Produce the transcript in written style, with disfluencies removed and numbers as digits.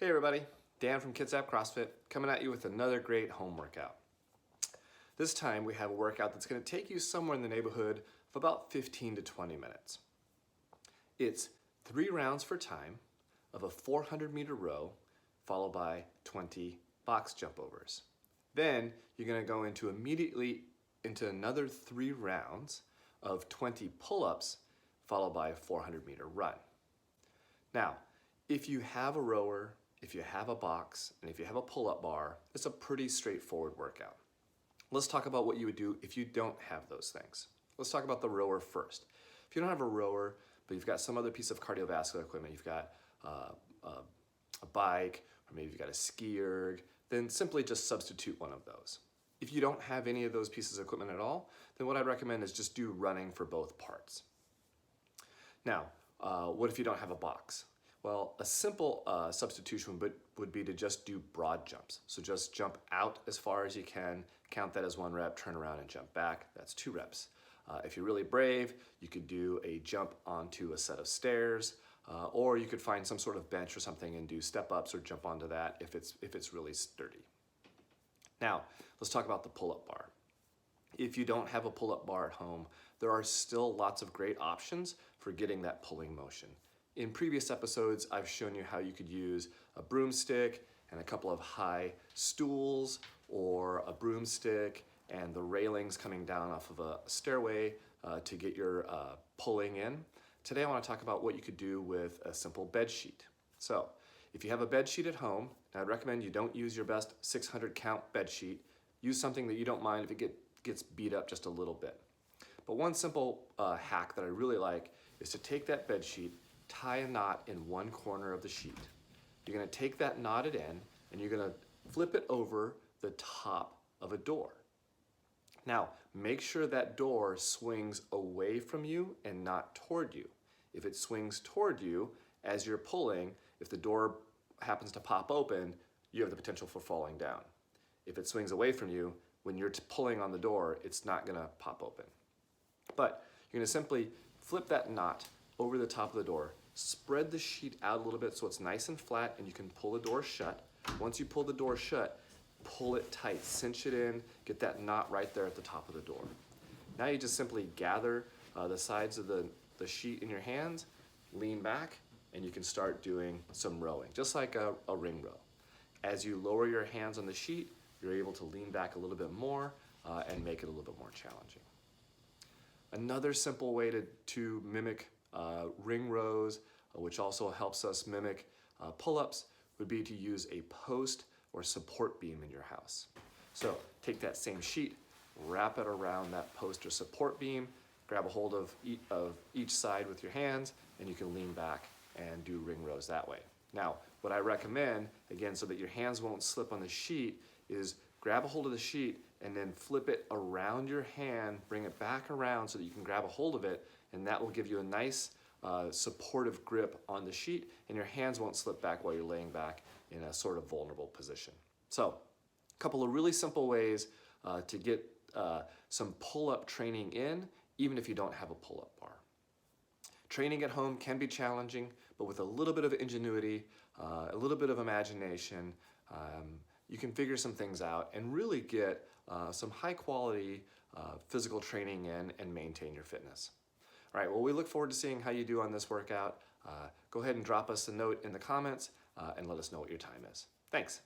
Hey everybody, Dan from KCF CrossFit coming at you with another great home workout. This time we have a workout that's going to take you somewhere in the neighborhood of about 15 to 20 minutes. It's 3 rounds for time of a 400-meter row followed by 20 box jump overs. Then you're going to go immediately into another 3 rounds of 20 pull-ups followed by a 400-meter run. Now, if you have a rower, if you have a box, and if you have a pull-up bar, it's a pretty straightforward workout. Let's talk about what you would do if you don't have those things. Let's talk about the rower first. If you don't have a rower, but you've got some other piece of cardiovascular equipment, you've got a bike, or maybe you've got a ski erg, then simply just substitute one of those. If you don't have any of those pieces of equipment at all, then what I'd recommend is just do running for both parts. Now, what if you don't have a box? Well, a simple substitution would be to just do broad jumps. So just jump out as far as you can, count that as 1 rep, turn around and jump back. That's 2 reps. If you're really brave, you could do a jump onto a set of stairs, or you could find some sort of bench or something and do step-ups or jump onto that if it's really sturdy. Now, let's talk about the pull-up bar. If you don't have a pull-up bar at home, there are still lots of great options for getting that pulling motion. In previous episodes, I've shown you how you could use a broomstick and a couple of high stools, or a broomstick and the railings coming down off of a stairway to get your pulling in. Today I want to talk about what you could do with a simple bed sheet. So if you have a bed sheet at home, I'd recommend you don't use your best 600 count bed sheet. Use something that you don't mind if it gets beat up just a little bit. But one simple hack that I really like is to take that bed sheet, tie a knot in one corner of the sheet. You're going to take that knotted end and you're going to flip it over the top of a door. Now, make sure that door swings away from you and not toward you. If it swings toward you as you're pulling, if the door happens to pop open, you have the potential for falling down. If it swings away from you, when you're pulling on the door, it's not going to pop open. But you're going to simply flip that knot over the top of the door, spread the sheet out a little bit so it's nice and flat and you can pull the door shut. Once you pull the door shut, pull it tight, cinch it in, get that knot right there at the top of the door. Now you just simply gather the sides of the sheet in your hands, lean back, and you can start doing some rowing, just like a ring row. As you lower your hands on the sheet, you're able to lean back a little bit more and make it a little bit more challenging. Another simple way to mimic ring rows, which also helps us mimic pull-ups, would be to use a post or support beam in your house. So take that same sheet, wrap it around that post or support beam, grab a hold of each side with your hands, and you can lean back and do ring rows that way. Now, what I recommend, again, so that your hands won't slip on the sheet, is grab a hold of the sheet and then flip it around your hand, bring it back around so that you can grab a hold of it, and that will give you a nice supportive grip on the sheet, and your hands won't slip back while you're laying back in a sort of vulnerable position. So, a couple of really simple ways to get some pull-up training in, even if you don't have a pull-up bar. Training at home can be challenging, but with a little bit of ingenuity, a little bit of imagination, you can figure some things out and really get some high-quality physical training in and maintain your fitness. All right, well, we look forward to seeing how you do on this workout. Go ahead and drop us a note in the comments and let us know what your time is. Thanks.